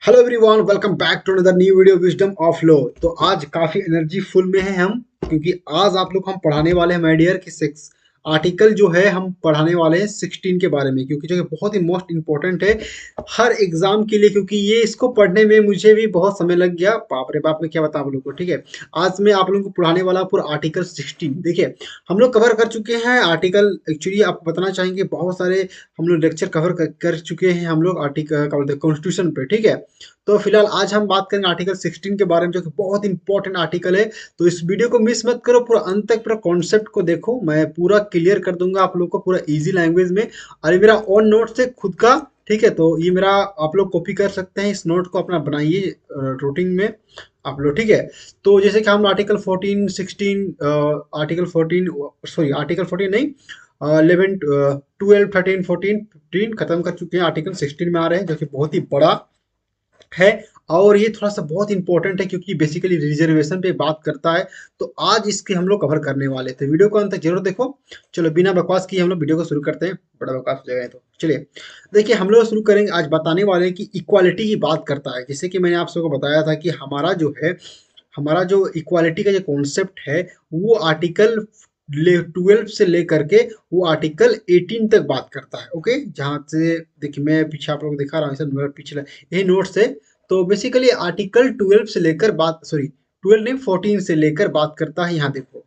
Hello everyone, welcome back to another new video wisdom of law. तो आज काफी energy full में है हम, क्योंकि आज आप लोग हम पढ़ाने वाले हैं माय डियर कि सिक्स आर्टिकल जो है हम पढ़ाने वाले हैं 16 के बारे में, क्योंकि जो कि बहुत ही मोस्ट इंपॉर्टेंट है हर एग्जाम के लिए। क्योंकि ये इसको पढ़ने में मुझे भी बहुत समय लग गया, बाप रे बाप, मैं क्या बताऊं आप लोगों को। ठीक है, आज मैं आप लोगों को पढ़ाने वाला पूरा आर्टिकल 16। देखिए, हम लोग कवर कर चुके हैं आर्टिकल, एक्चुअली आप बताना चाहेंगे बहुत सारे हम लोग लेक्चर कवर कर चुके हैं हम लोग आर्टिकल क्या बोलते हैं कॉन्स्टिट्यूशन पे। ठीक है, तो फिलहाल आज हम बात करेंगे आर्टिकल 16 के बारे में, जो कि बहुत इंपॉर्टेंट आर्टिकल है। तो इस वीडियो को मिस मत करो, पूरा अंत तक पूरा कॉन्सेप्ट को देखो। मैं पूरा क्लियर कर दूंगा आप लोग को पूरा इजी लैंग्वेज में, और ये मेरा ऑन नोट से खुद का। ठीक है, तो ये मेरा आप लोग कॉपी कर सकते हैं, इस नोट को अपना बनाइए रूटिंग में आप लोग। ठीक है, तो जैसे कि हम आर्टिकल 14 16 आर्टिकल 14 सॉरी आर्टिकल 14 नहीं 11 12 13 14 15 खत्म कर चुके हैं। आर्टिकल 16 में आ रहे हैं, जो कि बहुत ही बड़ा है। और ये थोड़ा सा बहुत इंपॉर्टेंट है, क्योंकि बेसिकली रिजर्वेशन पे बात करता है। तो आज इसके हम लोग कवर करने वाले थे, वीडियो को अंत तक जरूर देखो। चलो बिना बकवास किए हम लोग वीडियो को शुरू करते हैं, बड़ा बकवास हो जाएगा तो चलिए। देखिए, हम लोग शुरू करेंगे, आज बताने वाले हैं कि इक्वालिटी की बात करता है। जैसे कि मैंने आप सबको बताया था कि हमारा जो इक्वालिटी का जो कॉन्सेप्ट है, वो आर्टिकल 12 से लेकर के वो आर्टिकल 18 तक बात करता है। ओके, जहाँ से देखिए मैं पीछे आप लोग दिखा रहा हूँ, इसे पिछला यही नोट्स है। तो बेसिकली आर्टिकल 12 से लेकर बात, सॉरी 12 नहीं 14 से लेकर बात करता है। यहाँ देखो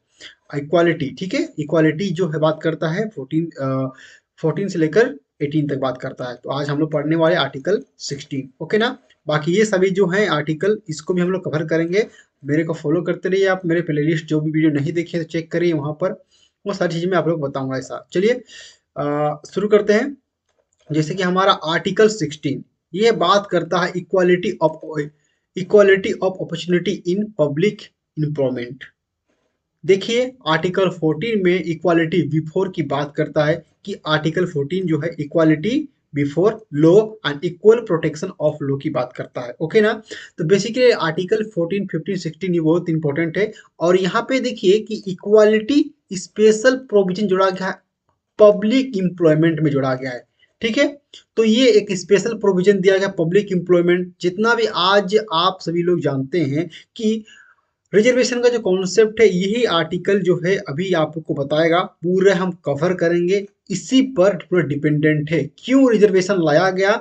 इक्वालिटी, ठीक है, इक्वालिटी जो है बात करता है 14 से लेकर 18 तक बात करता है। तो आज हम लोग पढ़ने वाले आर्टिकल 16। ओके ना, बाकी ये सभी जो है आर्टिकल, इसको भी हम लोग कवर करेंगे। मेरे को फॉलो करते रहिए आप, मेरे प्लेलिस्ट जो भी वीडियो नहीं देखे तो चेक करिए वहाँ पर, वो सारी चीज़ें मैं आप लोग बताऊंगा ऐसा। चलिए शुरू करते हैं। जैसे कि हमारा आर्टिकल 16 ये बात करता है equality of opportunity in public employment. देखिए, आर्टिकल 14 में इक्वालिटी बिफोर की बात करता है, कि आर्टिकल 14 जो है equality before law and equal protection of law की बात करता है। ओके ना, तो बेसिकली आर्टिकल 14 15 16 ये बहुत इंपॉर्टेंट है। और यहाँ पे देखिए कि इक्वालिटी स्पेशल प्रोविजन जोड़ा गया है, पब्लिक एम्प्लॉयमेंट में जोड़ा गया है। ठीक है, तो ये एक स्पेशल प्रोविजन दिया गया पब्लिक एम्प्लॉयमेंट। जितना भी आज आप सभी लोग जानते हैं कि रिजर्वेशन का जो कॉन्सेप्ट है, यही आर्टिकल जो है अभी आपको बताएगा, पूरे हम कवर करेंगे। इसी पर पूरा डिपेंडेंट है, क्यों रिजर्वेशन लाया गया,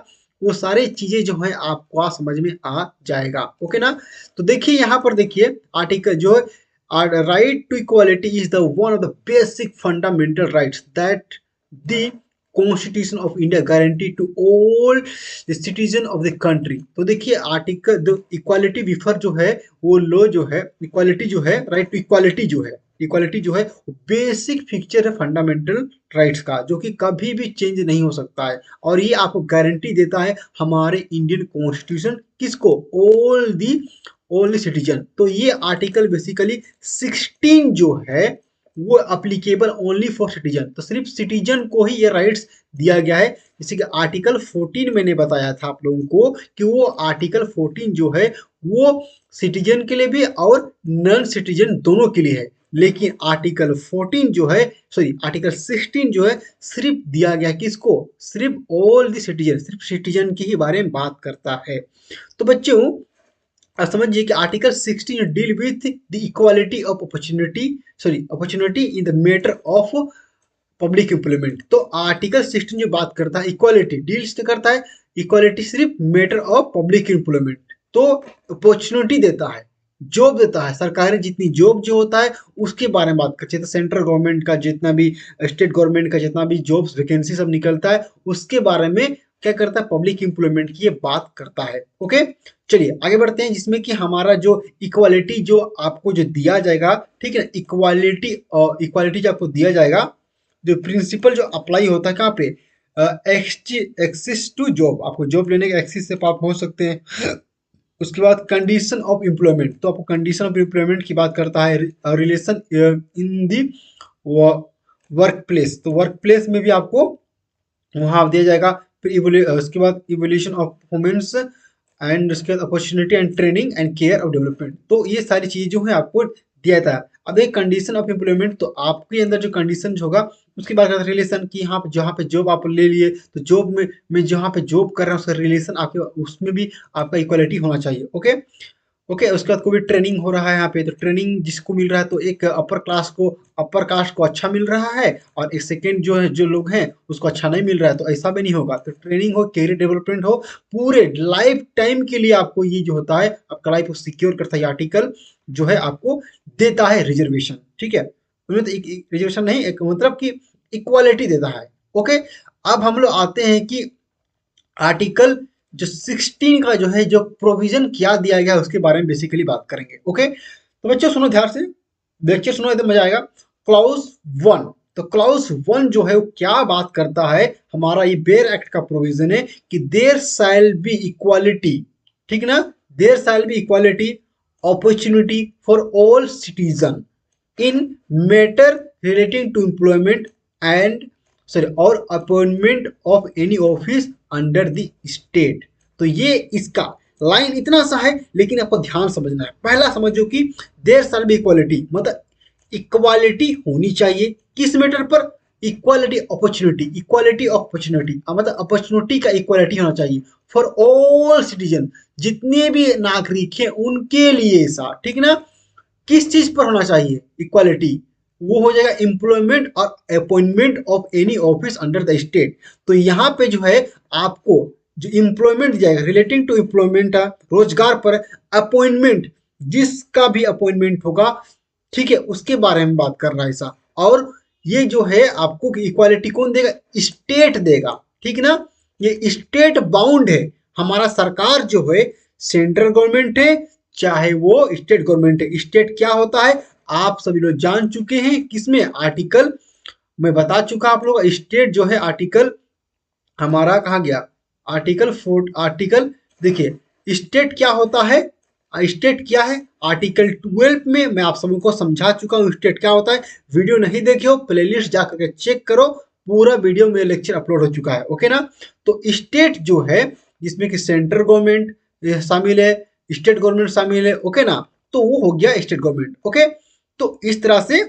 वो सारी चीजें जो है आपको आज समझ में आ जाएगा। ओके ना, तो देखिए यहाँ पर देखिए आर्टिकल जो है, right to equality is the one of the basic fundamental rights that the constitution of India guarantee to all the citizen of the country. तो देखिए आर्टिकल इक्वालिटी विफर जो है, वो लो जो है इक्वालिटी जो है, राइट टू इक्वालिटी जो है, इक्वालिटी जो है बेसिक फीचर है फंडामेंटल राइट्स का, जो कि कभी भी चेंज नहीं हो सकता है। और ये आपको गारंटी देता है हमारे इंडियन कॉन्स्टिट्यूशन, किसको, ऑल दी सिटीजन। तो ये आर्टिकल बेसिकली 16 जो है वो अप्लीकेबल ओनली फॉर सिटीजन, तो सिर्फ सिटीजन को ही ये राइट्स दिया गया है। जैसे कि आर्टिकल 14 मैंने बताया था आप लोगों को कि वो आर्टिकल 14 जो है वो सिटीजन के लिए भी और नॉन सिटीजन दोनों के लिए है। लेकिन आर्टिकल 14 जो है, सॉरी आर्टिकल 16 जो है, सिर्फ दिया गया किसको, सिर्फ ऑल द सिटीजन, सिर्फ सिटीजन के ही बारे में बात करता है। तो बच्चों अब समझिए कि article 16 deal with the equality of opportunity, sorry opportunity in the matter of public employment. तो आर्टिकल 16 जो बात करता है इक्वालिटी डील्स करता है, इक्वालिटी सिर्फ मैटर ऑफ पब्लिक एम्प्लॉयमेंट। तो अपॉर्चुनिटी देता है, जॉब देता है, सरकारी जितनी जॉब जो होता है उसके बारे में बात करते हैं। तो सेंट्रल गवर्नमेंट का जितना भी, स्टेट गवर्नमेंट का जितना भी जॉब्स वैकेंसी सब निकलता है, उसके बारे में क्या करता है, पब्लिक एम्प्लॉयमेंट की ये बात करता है। ओके, चलिए आगे बढ़ते हैं, जिसमें कि हमारा जो इक्वालिटी जो आपको जो दिया जाएगा, ठीक है, इक्वालिटी इक्वालिटी जो आपको दिया जाएगा, जो प्रिंसिपल जो अप्लाई होता है कहाँ पे, एक्सेस टू जॉब, आपको जॉब लेने के एक्सेस से आप पहुंच सकते हैं। उसके बाद कंडीशन ऑफ एम्प्लॉयमेंट, तो आपको कंडीशन ऑफ एम्प्लॉयमेंट की बात करता है। Relation in the work place, तो वर्क प्लेस में भी आपको वहाँ दिया जाएगा। फिर उसके बाद इवोल्यूशन ऑफ परफॉर्मेंस, एंड उसके बाद opportunity and training and care of development. तो ये सारी चीज़ें जो है आपको दिया था। अब एक कंडीशन ऑफ एम्प्लॉयमेंट, तो आपके अंदर जो कंडीशन होगा उसके बाद रिलेशन की यहाँ पे जहाँ पे जॉब आप ले लिए तो जॉब में जहाँ पे जॉब कर रहे हैं उसका रिलेशन आपके उसमें भी आपका इक्वालिटी होना चाहिए। ओके ओके, उसके बाद कोई ट्रेनिंग हो रहा है यहाँ पे तो ट्रेनिंग जिसको मिल रहा है तो एक अपर कास्ट को अच्छा मिल रहा है और एक सेकेंड जो है जो लोग हैं उसको अच्छा नहीं मिल रहा है, तो ऐसा भी नहीं होगा। तो ट्रेनिंग हो, कैरियर डेवलपमेंट हो, पूरे लाइफ टाइम के लिए आपको ये जो होता है आपका लाइफ को सिक्योर करता है आर्टिकल जो है आपको देता है रिजर्वेशन। ठीक है, उन्हें तो रिजर्वेशन नहीं, एक मतलब कि इक्वालिटी देता है। ओके, अब हम लोग आते हैं कि आर्टिकल जो 16 का जो है जो प्रोविजन क्या दिया गया है उसके बारे में बेसिकली बात करेंगे। ओके, तो बच्चों सुनो ध्यान से, लेक्चर सुनो एकदम मजा आएगा। क्लाउज वन, तो क्लाउज वन जो है वो क्या बात करता है, हमारा ये बेयर एक्ट का प्रोविजन है कि देयर शैल बी इक्वालिटी, ठीक ना, there shall be equality opportunity for all citizen in matter relating to employment and sorry और appointment of any office under the state. तो ये इसका लाइन इतना सा है लेकिन आपको ध्यान समझना है। पहला समझो कि देयर शैल बी इक्वालिटी, मतलब इक्वालिटी होनी चाहिए किस मैटर पर, इक्वालिटी ऑफ अपॉर्चुनिटी, मतलब अपॉर्चुनिटी का इक्वालिटी होना चाहिए फॉर ऑल सिटीजन, जितने भी नागरिक हैं उनके लिए ऐसा, ठीक ना। किस चीज पर होना चाहिए इक्वालिटी, वो हो जाएगा एम्प्लॉयमेंट और appointment of any office under the state. तो यहाँ पे जो है आपको जो एम्प्लॉयमेंट दिया जाएगा रिलेटिंग टू एम्प्लॉयमेंट, रोजगार पर, अपॉइंटमेंट जिसका भी अपॉइंटमेंट होगा, ठीक है, उसके बारे में बात कर रहा है ऐसा। और ये जो है आपको इक्वालिटी कौन देगा, स्टेट देगा, ठीक ना। ये स्टेट बाउंड है, हमारा सरकार जो है सेंट्रल गवर्नमेंट है चाहे वो स्टेट गवर्नमेंट है। स्टेट क्या होता है आप सभी लोग जान चुके हैं, किसमें, आर्टिकल मैं बता चुका आप लोग। स्टेट जो है आर्टिकल हमारा कहाँ गया, आर्टिकल देखिए स्टेट क्या होता है, स्टेट क्या है, आर्टिकल 12 में मैं आप सबको समझा चुका हूँ स्टेट क्या होता है। वीडियो नहीं देखे हो प्लेलिस्ट जा करके चेक करो, पूरा वीडियो में लेक्चर अपलोड हो चुका है। ओके ना, तो स्टेट जो है जिसमें कि सेंट्रल गवर्नमेंट शामिल है, स्टेट गवर्नमेंट शामिल है, ओके ना, तो वो हो गया स्टेट गवर्नमेंट। ओके, तो इस तरह से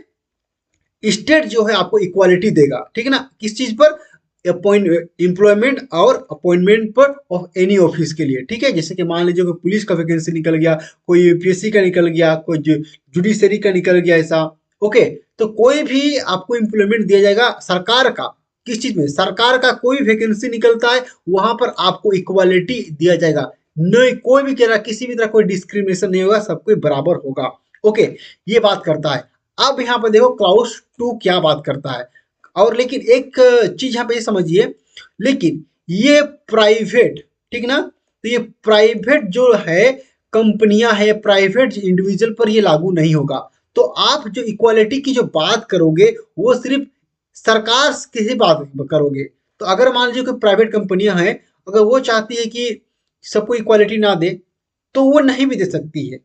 स्टेट जो है आपको इक्वालिटी देगा, ठीक है ना, किस चीज पर, एम्प्लॉयमेंट और अपॉइंटमेंट पर ऑफ एनी ऑफिस के लिए। ठीक है, जैसे कि मान लीजिए कोई पुलिस का वैकेंसी निकल गया, कोई यूपीएससी का निकल गया, कोई जुडिशरी का निकल गया ऐसा। ओके, तो कोई भी आपको एम्प्लॉयमेंट दिया जाएगा सरकार का, किस चीज में, सरकार का कोई वैकेंसी निकलता है वहां पर आपको इक्वालिटी दिया जाएगा। नहीं कोई भी कह रहा किसी भी तरह कोई डिस्क्रिमिनेशन नहीं होगा, सब कोई बराबर होगा। ओके, ये बात करता है। अब यहाँ पर देखो क्लाउज 2 क्या बात करता है। और लेकिन एक चीज यहाँ पे ये समझिए, लेकिन ये प्राइवेट, ठीक ना, तो ये प्राइवेट जो है कंपनियां है, प्राइवेट इंडिविजुअल पर ये लागू नहीं होगा। तो आप जो इक्वालिटी की जो बात करोगे वो सिर्फ सरकार की ही बात करोगे। तो अगर मान लीजिए कोई प्राइवेट कंपनियां हैं, अगर वो चाहती है कि सबको इक्वालिटी ना दे तो वो नहीं भी दे सकती है।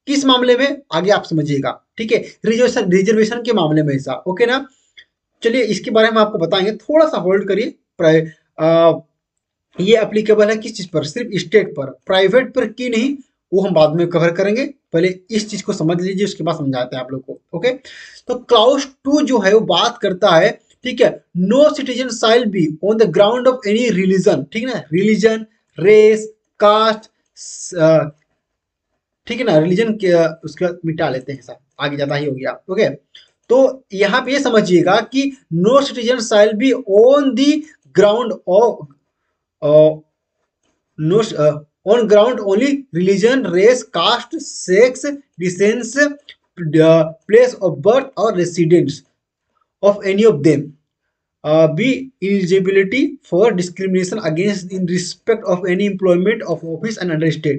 किस मामले में आगे आप समझिएगा, ठीक है, रिजर्वेशन के मामले में ऐसा। ओके ना, चलिए इसके बारे में आपको बताएंगे, थोड़ा सा होल्ड करिए। ये एप्लीकेबल है किस चीज पर, सिर्फ स्टेट पर, प्राइवेट पर की नहीं, वो हम बाद में कवर करेंगे। पहले इस चीज को समझ लीजिए उसके बाद समझाते हैं आप लोग को। ओके, तो क्लाउज 2 जो है वो बात करता है, ठीक है, no citizen shall be on the ground of any religion, ठीक है ना, रिलीजन, रेस, कास्ट, ठीक है ना, रिलीजन के उसके बाद मिटा लेते हैं सब, आगे ज्यादा ही हो गया। ओके, तो यहाँ पे ये समझिएगा कि no citizen shall be on the ground of no on ground only religion, race, caste, sex, descent, place of birth और residence of any of them be eligibility for discrimination against in respect of any employment of office and under state।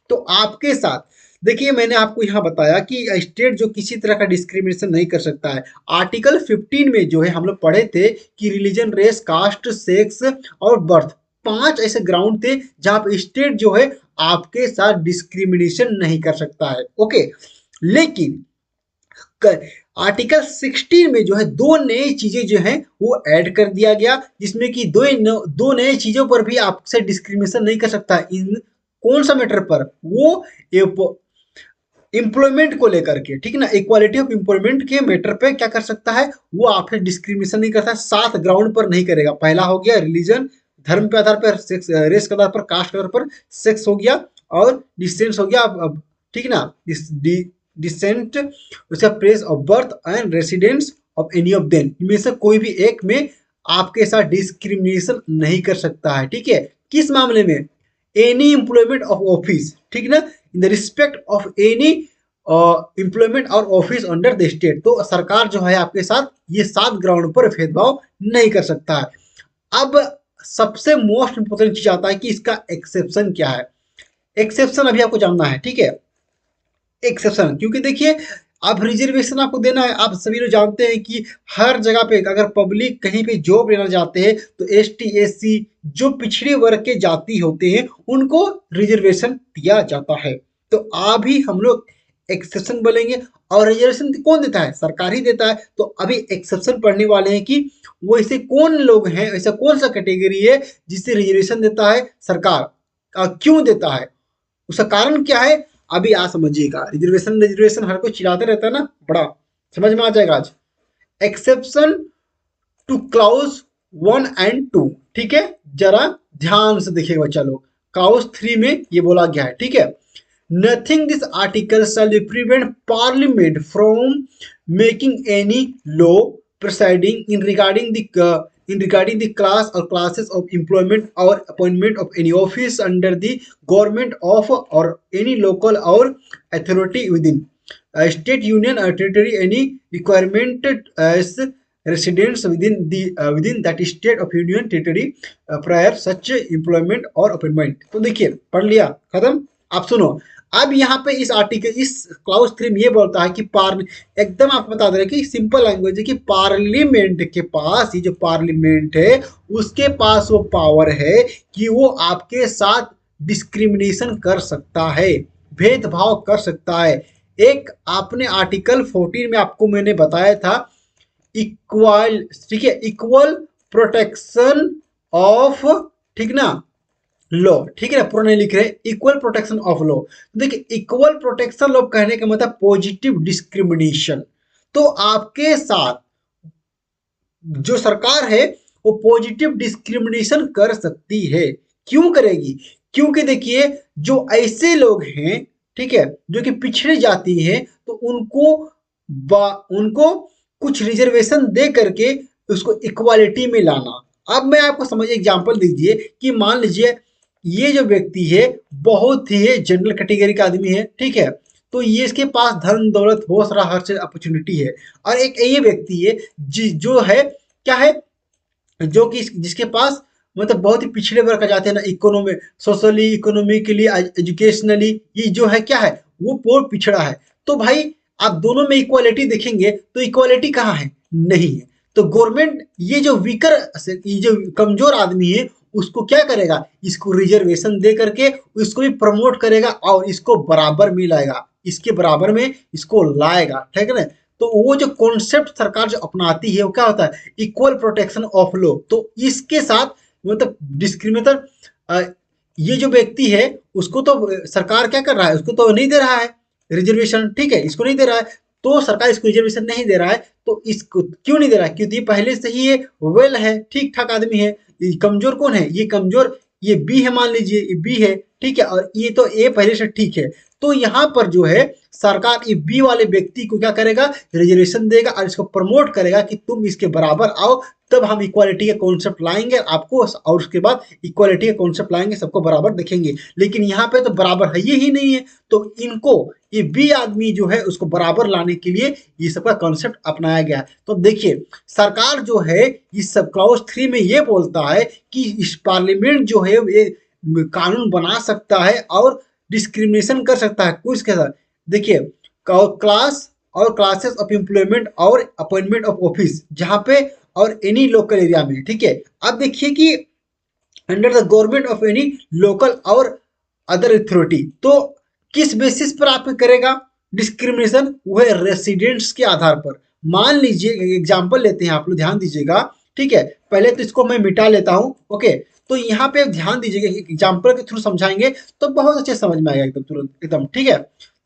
तो आपके साथ देखिए मैंने आपको यहाँ बताया कि स्टेट जो किसी तरह का डिस्क्रिमिनेशन नहीं कर सकता है। आर्टिकल 15 में जो है हम लोग पढ़े थे कि रिलीजन, रेस, कास्ट, सेक्स और बर्थ, 5 ऐसे ग्राउंड थे जहां पर स्टेट जो है आपके साथ डिस्क्रिमिनेशन नहीं कर सकता है। ओके, लेकिन आर्टिकल 16 में जो है 2 नई चीजें जो हैं वो ऐड कर दिया गया, जिसमें कि दो नए चीजों पर भी आपसे डिस्क्रिमिनेशन नहीं कर सकता। इन कौन सा मैटर पर, वो एम्प्लॉयमेंट को लेकर के, ठीक है ना, इक्वालिटी ऑफ एम्प्लॉयमेंट के मैटर पे क्या कर सकता है, वो आपसे डिस्क्रिमिनेशन नहीं करता, 7 ग्राउंड पर नहीं करेगा। पहला हो गया रिलीजन, धर्म के आधार पर, सेक्स, रेस के आधार पर, कास्ट के आधार पर, सेक्स हो गया, और डिस्टेंस हो गया, अब ठीक है ना, डिसेंट, उसका place of birth and residence of any of them, इनमें से कोई भी एक में आपके साथ डिस्क्रिमिनेशन नहीं कर सकता है। ठीक है, किस मामले में, एनी एम्प्लॉयमेंट ऑफ ऑफिस, ठीक है ना, in the respect of any employment और ऑफिस अंडर द स्टेट। तो सरकार जो है आपके साथ ये 7 ग्राउंड पर भेदभाव नहीं कर सकता है। अब सबसे मोस्ट इंपोर्टेंट चीज आता है कि इसका एक्सेप्शन क्या है। एक्सेप्शन अभी आपको जानना है, ठीक है, एक्सेप्शन, क्योंकि देखिए अब रिजर्वेशन आपको देना है। आप सभी लोग जानते हैं कि हर जगह पे अगर पब्लिक कहीं पे जॉब लेना चाहते हैं तो एसटी एससी जो पिछड़े वर्ग के जाति होते हैं उनको रिजर्वेशन दिया जाता है। तो अभी हम लोग एक्सेप्शन बोलेंगे, और रिजर्वेशन कौन देता है, सरकार ही देता है। तो अभी एक्सेप्शन पढ़ने वाले हैं कि वो ऐसे कौन लोग हैं, ऐसा कौन सा कैटेगरी है जिससे रिजर्वेशन देता है सरकार, क्यों देता है, उसका कारण क्या है, अभी आज समझिएगा। रिजर्वेशन रिजर्वेशन हर कोई चिल्लाते रहता है ना, बड़ा समझ में आ जाएगा आज। एक्सेप्शन टू क्लाउज 1 and 2, ठीक है, जरा ध्यान से देखिएगा बच्चा लोग। क्लाउज 3 में ये बोला गया है, ठीक है, nothing this article shall prevent Parliament from making any law presiding in regarding the class or classes of employment or appointment of any office under the government of or any local or authority within a state union or territory, any requirement as residents within that state of union territory prior such employment or appointment। तो देखिए पढ़ लिया, खत्म। आप सुनो, अब यहाँ पे इस आर्टिकल, इस क्लाउज 3 में ये बोलता है कि एकदम आपको बता दे रहे कि सिंपल लैंग्वेज है कि पार्लियामेंट के पास, ये जो पार्लियामेंट है उसके पास वो पावर है कि वो आपके साथ डिस्क्रिमिनेशन कर सकता है, भेदभाव कर सकता है। एक आपने आर्टिकल 14 में आपको मैंने बताया था इक्वल, ठीक है, इक्वल प्रोटेक्शन ऑफ, ठीक ना, लॉ, ठीक है ना, पूरा नहीं लिख रहे, इक्वल प्रोटेक्शन ऑफ लॉ। देखिए इक्वल प्रोटेक्शन लॉ कहने का मतलब पॉजिटिव डिस्क्रिमिनेशन। तो आपके साथ जो सरकार है वो पॉजिटिव डिस्क्रिमिनेशन कर सकती है। क्यों करेगी, क्योंकि देखिए जो ऐसे लोग हैं, ठीक है, जो कि पिछड़ी जाति हैं, तो उनको कुछ रिजर्वेशन दे करके उसको इक्वालिटी में लाना। अब मैं आपको समझ एग्जांपल दीजिए कि मान लीजिए ये जो व्यक्ति है बहुत ही जनरल कैटेगरी का आदमी है, ठीक है, तो ये इसके पास धन दौलत बहुत सारा हर चीज अपॉर्चुनिटी है। और एक ये व्यक्ति है जो है क्या है, जो कि जिसके पास मतलब बहुत ही पिछड़े वर्ग का जाते हैं ना, इकोनॉमी, सोशली, इकोनॉमिकली, एजुकेशनली, ये जो है क्या है, वो बहुत पिछड़ा है। तो भाई आप दोनों में इक्वालिटी देखेंगे तो इक्वालिटी कहाँ है, नहीं है। तो गवर्नमेंट ये जो वीकर, ये जो कमजोर आदमी है उसको क्या करेगा, इसको रिजर्वेशन दे करके इसको भी प्रमोट करेगा और इसको बराबर में लाएगा, इसके बराबर में इसको लाएगा, ठीक है ना। तो वो जो कॉन्सेप्ट सरकार जो अपनाती है वो क्या होता है, इक्वल प्रोटेक्शन ऑफ लॉ। तो इसके साथ मतलब डिस्क्रिमिनेटर, ये जो व्यक्ति है उसको तो सरकार क्या कर रहा है, उसको तो नहीं दे रहा है रिजर्वेशन, ठीक है, इसको नहीं दे रहा है। तो सरकार इसको रिजर्वेशन नहीं दे रहा है, तो इसको क्यों नहीं दे रहा है, क्योंकि पहले से ही ये वेल है, ठीक ठाक आदमी है। कमजोर कौन है, ये कमजोर ये बी है, मान लीजिए ये बी है, ठीक है, और ये तो ए पहले से ठीक है। तो यहाँ पर जो है सरकार ये बी वाले व्यक्ति को क्या करेगा, रिजर्वेशन देगा और इसको प्रमोट करेगा कि तुम इसके बराबर आओ, तब हम इक्वालिटी के कॉन्सेप्ट लाएंगे आपको, और उसके बाद इक्वालिटी के कॉन्सेप्ट लाएंगे, सबको बराबर देखेंगे। लेकिन यहाँ पे तो बराबर है ही नहीं है। तो इनको ये बी आदमी जो है उसको बराबर लाने के लिए ये सबका कॉन्सेप्ट अपनाया गया है। तो देखिए सरकार जो है इस सब क्लाउज 3 में ये बोलता है कि इस पार्लियामेंट जो है ये कानून बना सकता है और डिस्क्रिमिनेशन कर सकता है कुछ के साथ। देखिए क्लास और क्लासेस ऑफ एम्प्लॉयमेंट और अपॉइंटमेंट ऑफ ऑफिस जहाँ पे और एनी लोकल एरिया में, ठीक है। अब देखिए कि under the government of any local और अदर अथॉरिटी, तो किस बेसिस पर आप करेगा डिस्क्रिमिनेशन, वो है रेसिडेंट्स के आधार पर। मान लीजिए एग्जांपल लेते हैं, आप लोग ध्यान दीजिएगा, ठीक है, पहले तो इसको मैं मिटा लेता हूं, ओके। तो यहाँ पे ध्यान दीजिएगा, एग्जांपल के थ्रू समझाएंगे तो बहुत अच्छे समझ में आएगा एकदम तुरंत एकदम, ठीक है।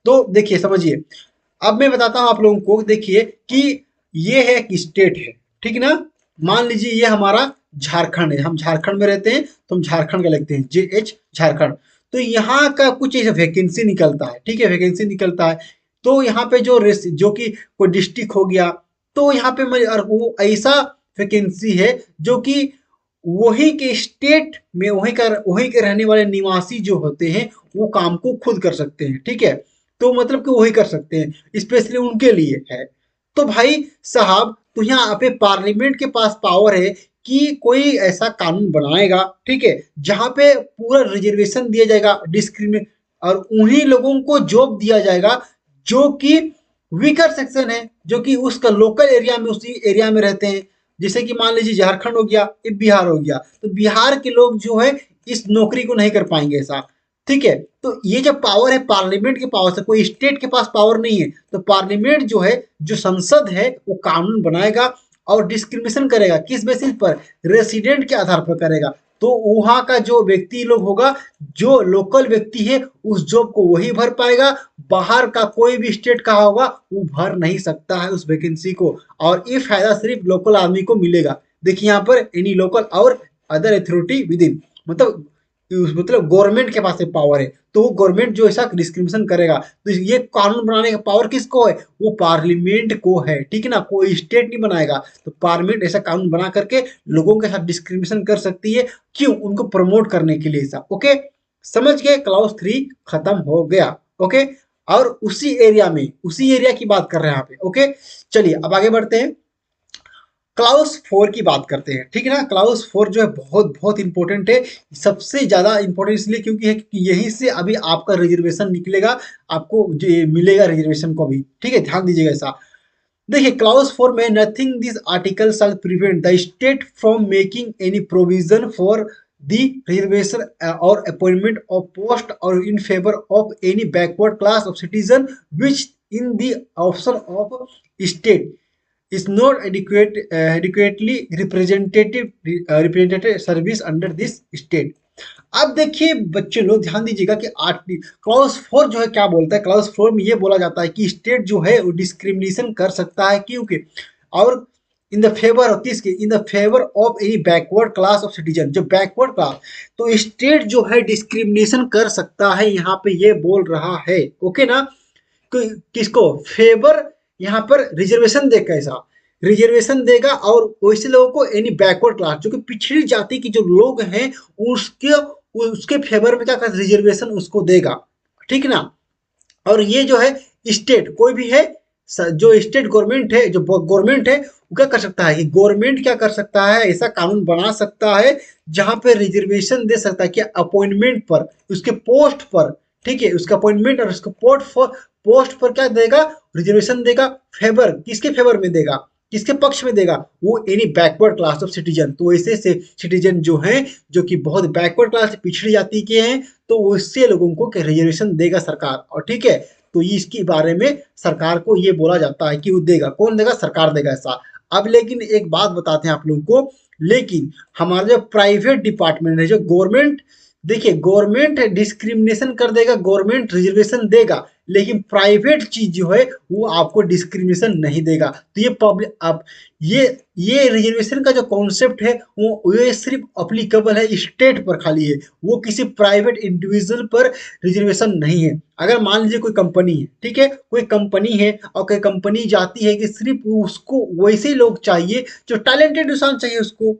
तो देखिए समझिए, अब मैं बताता हूँ आप लोगों को, देखिए कि ये है एक स्टेट है, ठीक ना। मान लीजिए ये हमारा झारखंड है, हम झारखंड में रहते हैं तो हम झारखंड का लिखते हैं JH, झारखंड। तो यहाँ का कुछ ऐसा वैकेंसी निकलता है, ठीक है, वैकेंसी निकलता है। तो यहाँ पे जो कि कोई डिस्ट्रिक्ट हो गया, तो यहाँ पे और वो ऐसा वैकेंसी है जो कि वही के स्टेट में वही के रहने वाले निवासी जो होते हैं वो काम को खुद कर सकते हैं, ठीक है। तो मतलब कि वही कर सकते हैं, स्पेशली उनके लिए है। तो भाई साहब, तो यहाँ पे पार्लियामेंट के पास पावर है कि कोई ऐसा कानून बनाएगा, ठीक है, जहां पे पूरा रिजर्वेशन दिया जाएगा, डिस्क्रिमिनेट, और उन्हीं लोगों को जॉब दिया जाएगा जो कि वीकर सेक्शन है, जो कि उसका लोकल एरिया में, उसी एरिया में रहते हैं। जैसे कि मान लीजिए झारखंड हो गया, ये बिहार हो गया, तो बिहार के लोग जो है इस नौकरी को नहीं कर पाएंगे ऐसा, ठीक है। तो ये जो पावर है पार्लियामेंट के पावर से, कोई स्टेट के पास पावर नहीं है। तो पार्लियामेंट जो है, जो संसद है, वो कानून बनाएगा और डिस्क्रिमिनेशन करेगा किस बेसिस पर, रेसिडेंट के आधार पर करेगा। तो वहां का जो व्यक्ति लोग होगा, जो लोकल व्यक्ति है, उस जॉब को वही भर पाएगा। बाहर का कोई भी स्टेट का होगा वो भर नहीं सकता है उस वैकेंसी को, और ये फायदा सिर्फ लोकल आदमी को मिलेगा। देखिए यहाँ पर एनी लोकल और अदर अथॉरिटी विद इन, मतलब गवर्नमेंट के पास पावर है, तो वो गवर्नमेंट जो ऐसा डिस्क्रिमिनेशन करेगा, तो ये कानून बनाने का पावर किसको है, वो पार्लियामेंट को है, ठीक है ना। कोई स्टेट नहीं बनाएगा, तो पार्लियामेंट ऐसा कानून बना करके लोगों के साथ डिस्क्रिमिनेशन कर सकती है, क्यों, उनको प्रमोट करने के लिए ऐसा। ओके, समझ गए, क्लाउज 3 खत्म हो गया। ओके, और उसी एरिया की बात कर रहे हैं यहाँ पे। ओके, चलिए अब आगे बढ़ते हैं, क्लाउस 4 की बात करते हैं, ठीक है ना। क्लाउस 4 जो है बहुत बहुत इंपॉर्टेंट है, सबसे ज्यादा इंपॉर्टेंट इसलिए क्योंकि है कि यहीं से अभी आपका रिजर्वेशन निकलेगा, आपको जो मिलेगा रिजर्वेशन को भी, ठीक है, ध्यान दीजिएगा ऐसा। देखिए क्लाउस 4 में, nothing this article shall prevent the state from making any provision for the reservation और अपॉइंटमेंट ऑफ पोस्ट और in favour of any backward class of citizen which in the option of state is not adequately represented service under this state। अब देखिए बच्चे लोग ध्यान दीजिएगा कि clause 4 जो है क्या बोलता है, क्लॉज 4 में ये बोला जाता है कि स्टेट जो है वो डिस्क्रिमिनेशन कर सकता है, क्योंकि और इन द फेवर ऑफ किसके, in the favour of any backward class of citizen, जो बैकवर्ड क्लास, तो स्टेट जो है डिस्क्रिमिनेशन कर सकता है, यहाँ पे ये बोल रहा है। ओके ना, किसको फेवर, यहाँ पर रिजर्वेशन देगा, ऐसा रिजर्वेशन देगा, और वैसे लोगों को यानी बैकवर्ड क्लास जो कि पिछड़ी जाति के जो लोग हैं, उसके उसके फेवर में क्या कर रिजर्वेशन उसको देगा, ठीक ना। और ये जो है स्टेट कोई भी है, जो स्टेट गवर्नमेंट है, जो गवर्नमेंट है, वो क्या कर सकता है कि गवर्नमेंट क्या कर सकता है, ऐसा कानून बना सकता है जहां पे रिजर्वेशन दे सकता है कि अपॉइंटमेंट पर, उसके पोस्ट पर, ठीक है, उसका अपॉइंटमेंट और उसका पोस्ट पर क्या देगा, रिजर्वेशन देगा। फेवर किसके फेवर में देगा, किसके पक्ष में देगा, वो any backward class of citizen. तो ऐसे से सिटीजन जो हैं, जो कि बहुत बैकवर्ड क्लास पिछड़ी जाति के हैं, तो उससे लोगों को रिजर्वेशन देगा सरकार, और ठीक है, तो इसके बारे में सरकार को ये बोला जाता है कि वो देगा, कौन देगा, सरकार देगा ऐसा। अब लेकिन एक बात बताते हैं आप लोगों को, लेकिन हमारा जो प्राइवेट डिपार्टमेंट है, जो गवर्नमेंट, देखिए गवर्नमेंट डिस्क्रिमिनेशन कर देगा, गवर्नमेंट रिजर्वेशन देगा, लेकिन प्राइवेट चीज जो है वो आपको डिस्क्रिमिनेशन नहीं देगा। तो ये पब्लिक, अब ये रिजर्वेशन का जो कॉन्सेप्ट है वो ये सिर्फ अप्लीकेबल है स्टेट पर खाली है, वो किसी प्राइवेट इंडिविजुअल पर रिजर्वेशन नहीं है। अगर मान लीजिए कोई कंपनी है, ठीक है, कोई कंपनी है और कोई कंपनी जाती है कि सिर्फ उसको वैसे लोग चाहिए जो टैलेंटेड इंसान चाहिए, उसको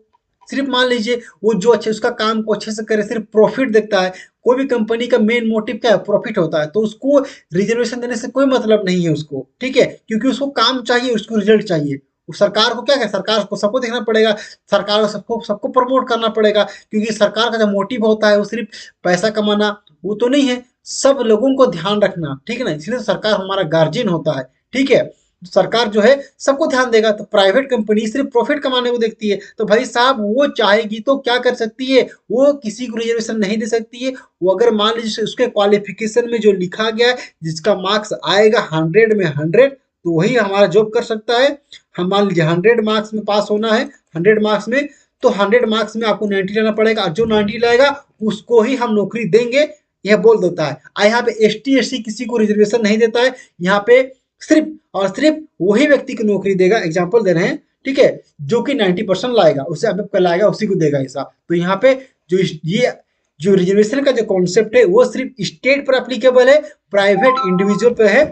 सिर्फ मान लीजिए वो जो अच्छे उसका काम को अच्छे से करे, सिर्फ प्रॉफिट देखता है। कोई भी कंपनी का मेन मोटिव क्या है, प्रॉफिट होता है, तो उसको रिजर्वेशन देने से कोई मतलब नहीं है उसको, ठीक है, क्योंकि उसको काम चाहिए, उसको रिजल्ट चाहिए। सरकार को क्या है, सरकार को सबको देखना पड़ेगा, सरकार को सबको सबको प्रमोट करना पड़ेगा, क्योंकि सरकार का जो मोटिव होता है वो सिर्फ पैसा कमाना वो तो नहीं है, सब लोगों को ध्यान रखना, ठीक है ना, इसलिए तो सरकार हमारा गार्जियन होता है, ठीक है। सरकार जो है सबको ध्यान देगा, तो प्राइवेट कंपनी सिर्फ प्रॉफिट कमाने को देखती है, तो भाई साहब वो चाहेगी तो क्या कर सकती है, वो किसी को रिजर्वेशन नहीं दे सकती है। वो अगर मान लीजिए उसके क्वालिफिकेशन में जो लिखा गया है, जिसका मार्क्स आएगा 100 में 100, तो वही हमारा जॉब कर सकता है। हम मान लीजिए 100 मार्क्स में पास होना है, 100 मार्क्स में, तो 100 मार्क्स में आपको 90 लेना पड़ेगा, और जो 90 लाएगा उसको ही हम नौकरी देंगे, यह बोल देता है। यहाँ पे ST SC किसी को रिजर्वेशन नहीं देता है, यहाँ पे सिर्फ और सिर्फ वही व्यक्ति को नौकरी देगा। एग्जाम्पल दे रहे हैं, ठीक है, जो कि 90% लाएगा, उससे अब कल आएगा उसी को देगा हिस्सा। तो यहाँ पे ये जो रिजर्वेशन का जो कॉन्सेप्ट है वो सिर्फ स्टेट पर अप्लीकेबल है, प्राइवेट इंडिविजुअल पर है,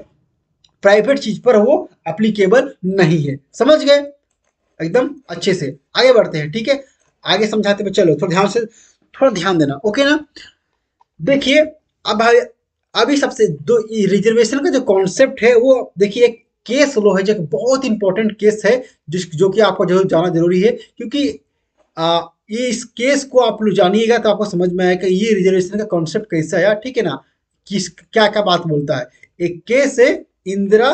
प्राइवेट चीज पर वो अप्लीकेबल नहीं है। समझ गए एकदम अच्छे से। आगे बढ़ते हैं, ठीक है, आगे समझाते हुए चलो, थोड़ा ध्यान देना, ओके ना। देखिए अब अभी सबसे दो रिजर्वेशन का जो कॉन्सेप्ट है वो देखिए, एक केस लो है जो बहुत इंपॉर्टेंट केस है, जो कि आपको जरूर जाना जरूरी है, क्योंकि ये इस केस को आप लोग जानिएगा तो आपको समझ में आएगा ये रिजर्वेशन का कॉन्सेप्ट कैसे आया, ठीक है ना, किस क्या क्या बात बोलता है। एक केस है इंदिरा,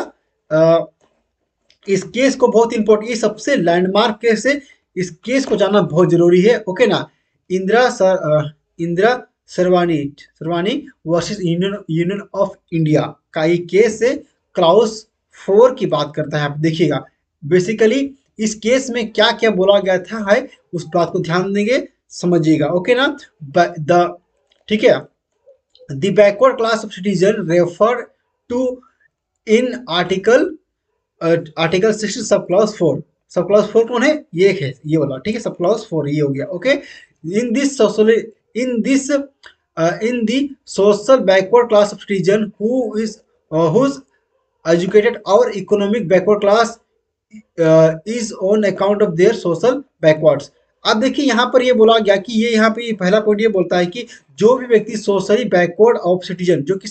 इस केस को बहुत इंपॉर्टेंट, ये सबसे लैंडमार्क केस है, इस केस को जानना बहुत जरूरी है, ओके ना। इंदिरा सर्वानी सर्वानी वर्सेस यूनियन ऑफ इंडिया का ये केस है, क्लाउस 4 की बात करता है। आप देखिएगा बेसिकली इस केस में क्या क्या बोला गया था है, उस बात को ध्यान देंगे, समझिएगा, ओके ना। द ठीक है, the backward class of citizen refer to in article 60 sub clause 4। Sub clause 4 कौन है, ये एक है, ये वाला, ठीक है, सब क्लॉज 4 ये हो गया, okay. In this socially in this in the social backward class of citizen whose educated or economic backward class is on account of their social backwards। अब देखिए यहाँ पर ये बोला गया कि ये यहाँ पे पहला पॉइंट ये बोलता है कि जो भी व्यक्ति सोशली बैकवर्ड ऑफ सिटीजन, जो कि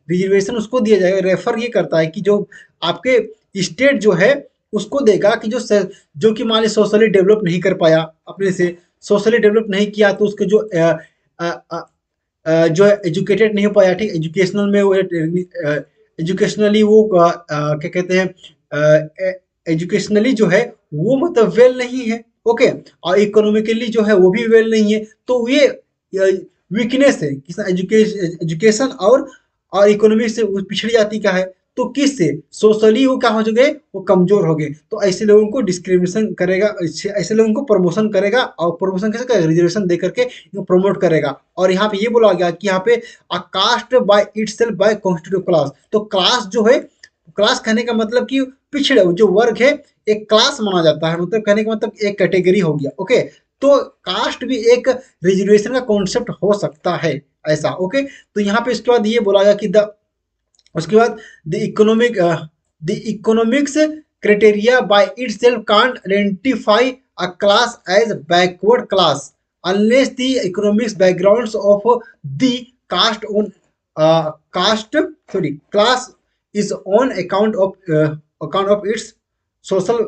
रिजर्वेशन उसको दिया जाएगा, रेफर ये करता है कि जो आपके स्टेट जो है उसको देगा कि जो कि मान ली सोशली डेवलप नहीं कर पाया, अपने से सोशली डेवलप नहीं किया, तो उसके जो एजुकेटेड नहीं हो पाया, ठीक, एजुकेशनल में वो एजुकेशनली वो क्या कहते हैं, एजुकेशनली जो है वो मतलब वेल नहीं है, ओके, और इकोनॉमिकली जो है वो भी वेल नहीं है, तो ये वीकनेस है किस एजुकेशन और इकोनॉमी से पिछड़ी जाति का है, तो किससे सोशली वो क्या हो गए, वो कमजोर हो गए, तो ऐसे लोगों को डिस्क्रिमिनेशन करेगा, ऐसे लोगों को प्रमोशन करेगा, और प्रमोशन कैसे करेगा, रिजर्वेशन दे करके प्रमोट करेगा। और यहाँ पे ये बोला गया कि यहाँ पे a caste by itself by constitutive class, तो क्लास जो है, क्लास कहने का मतलब कि पिछड़े जो वर्ग है एक क्लास माना जाता है, मतलब कहने का मतलब एक कैटेगरी हो गया, ओके। तो कास्ट भी एक रिजर्वेशन का कॉन्सेप्ट हो सकता है ऐसा, ओके। तो यहाँ पे इसके बाद ये बोला गया कि उसके बाद the economics criteria by itself can't identify a class as backward class unless the economics backgrounds of the caste on caste sorry class is on account of its social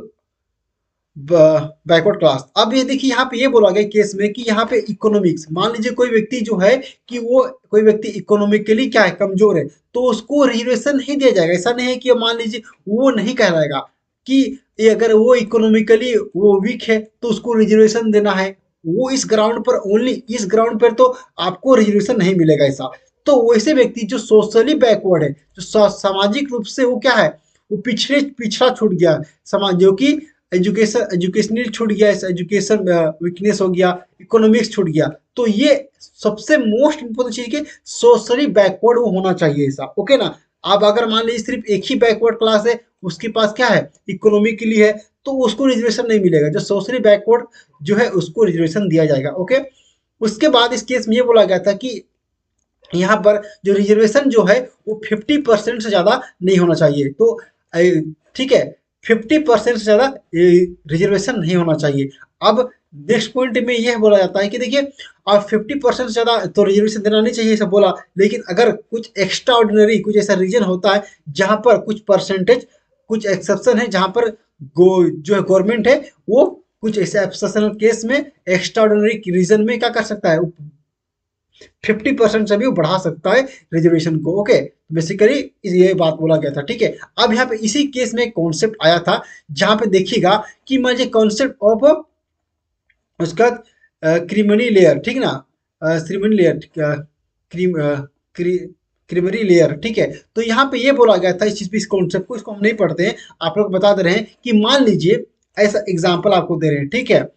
backward class. अब ये देखिए यहाँ पे ये बोला गया case में कि यहाँ पे इकोनॉमिक्स, मान लीजिए कोई व्यक्ति जो है कि वो कोई व्यक्ति इकोनॉमिकली क्या है, कमजोर है, तो उसको रिजर्वेशन नहीं दिया जाएगा। ऐसा नहीं है कि मान लीजिए वो नहीं कहलाएगा कि ये अगर वो इकोनॉमिकली वो वीक है तो उसको रिजर्वेशन देना है, वो इस ग्राउंड पर, ओनली इस ग्राउंड पर तो आपको रिजर्वेशन नहीं मिलेगा ऐसा। तो वैसे व्यक्ति जो सोशली बैकवर्ड है, जो सामाजिक रूप से वो क्या है, वो पिछड़ा छूट गया समाज, जो कि एजुकेशनली छूट गया, एजुकेशन वीकनेस हो गया, इकोनॉमिक्स छूट गया, तो ये सबसे मोस्ट इंपोर्टेंट चीज के सोशली बैकवर्ड वो होना चाहिए ऐसा, ओके ना। अब अगर मान लीजिए सिर्फ एक ही बैकवर्ड क्लास है, उसके पास क्या है, इकोनॉमिकली है, तो उसको रिजर्वेशन नहीं मिलेगा। जो सोशली बैकवर्ड जो है उसको रिजर्वेशन दिया जाएगा, ओके। उसके बाद इस केस में ये बोला गया था कि यहाँ पर जो रिजर्वेशन जो है वो 50% से ज्यादा नहीं होना चाहिए, तो ठीक है, 50% से ज्यादा रिजर्वेशन नहीं होना चाहिए। अब नेक्स्ट पॉइंट में यह बोला जाता है कि देखिए, आप 50% से ज्यादा तो रिजर्वेशन देना नहीं चाहिए ऐसा बोला, लेकिन अगर कुछ एक्स्ट्रा ऑर्डिनरी कुछ ऐसा रीजन होता है जहां पर कुछ परसेंटेज, कुछ एक्सेप्शन है, जहां पर जो है गवर्नमेंट है वो कुछ ऐसे एक्सेप्शनल केस में एक्स्ट्रा ऑर्डिनरी रीजन में क्या कर सकता है, 50% से भी बढ़ा सकता है रिजर्वेशन को, ओके। बेसिकली ये बात बोला गया था, ठीक है। अब यहाँ पे इसी केस में कॉन्सेप्ट आया था जहां पे देखिएगा कि मुझे कॉन्सेप्ट ऑफ उसका क्रीमनी लेयर, ठीक ना, क्रीमनी लेयर, क्रीमरी लेयर, ठीक है। तो यहाँ पे ये बोला गया था इस चीज पे, इस कॉन्सेप्ट को, इसको हम नहीं पढ़ते हैं, आप लोग बता दे रहे हैं कि मान लीजिए ऐसा एग्जाम्पल आपको दे रहे हैं, ठीक है।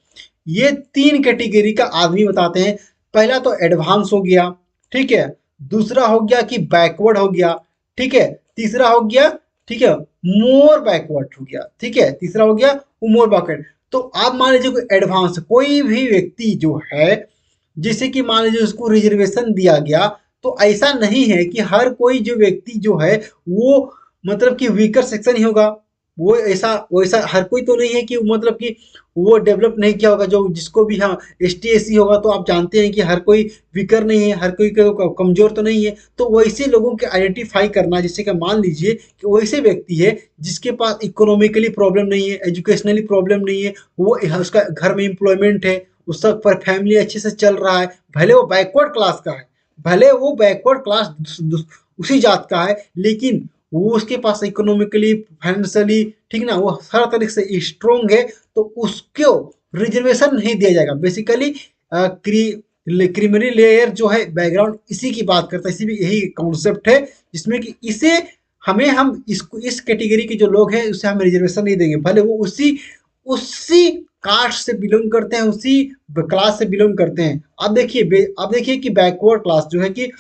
ये 3 कैटेगरी का आदमी बताते हैं। पहला तो एडवांस हो गया, ठीक है, दूसरा हो गया कि बैकवर्ड हो गया, ठीक है, तीसरा हो गया, ठीक है, मोर बैकवर्ड हो गया, ठीक है, तीसरा हो गया वो मोर बैकवर्ड। तो आप मान लीजिए कोई एडवांस कोई भी व्यक्ति जो है, जिसे कि मान लीजिए उसको रिजर्वेशन दिया गया, तो ऐसा नहीं है कि हर कोई जो व्यक्ति जो है वो मतलब कि वीकर सेक्शन ही होगा। वो ऐसा वैसा हर कोई तो नहीं है कि मतलब कि वो डेवलप नहीं किया होगा, जो जिसको भी हाँ एस टी एस सी होगा, तो आप जानते हैं कि हर कोई वीकर नहीं है, हर कोई कमजोर तो नहीं है। तो वैसे लोगों के आइडेंटिफाई करना, जैसे कि मान लीजिए कि वैसे व्यक्ति है जिसके पास इकोनॉमिकली प्रॉब्लम नहीं है, एजुकेशनली प्रॉब्लम नहीं है, वो उसका घर में एम्प्लॉयमेंट है, उसका पर फैमिली अच्छे से चल रहा है, भले वो बैकवर्ड क्लास का है, भले वो बैकवर्ड क्लास उसी जात का है, लेकिन वो उसके पास इकोनॉमिकली फाइनेंशियली ठीक ना, वो हर तरीके से स्ट्रोंग है, तो उसको रिजर्वेशन नहीं दिया जाएगा। बेसिकली क्रीमरी लेयर जो है बैकग्राउंड इसी की बात करता है, इसी भी यही कॉन्सेप्ट है, जिसमें कि इसे हम इसको इस कैटेगरी के जो लोग हैं उसे हम रिजर्वेशन नहीं देंगे, भले वो उसी उसी कास्ट से बिलोंग करते हैं, उसी क्लास से बिलोंग करते हैं। आप देखिए कि बैकवर्ड क्लास जो है कि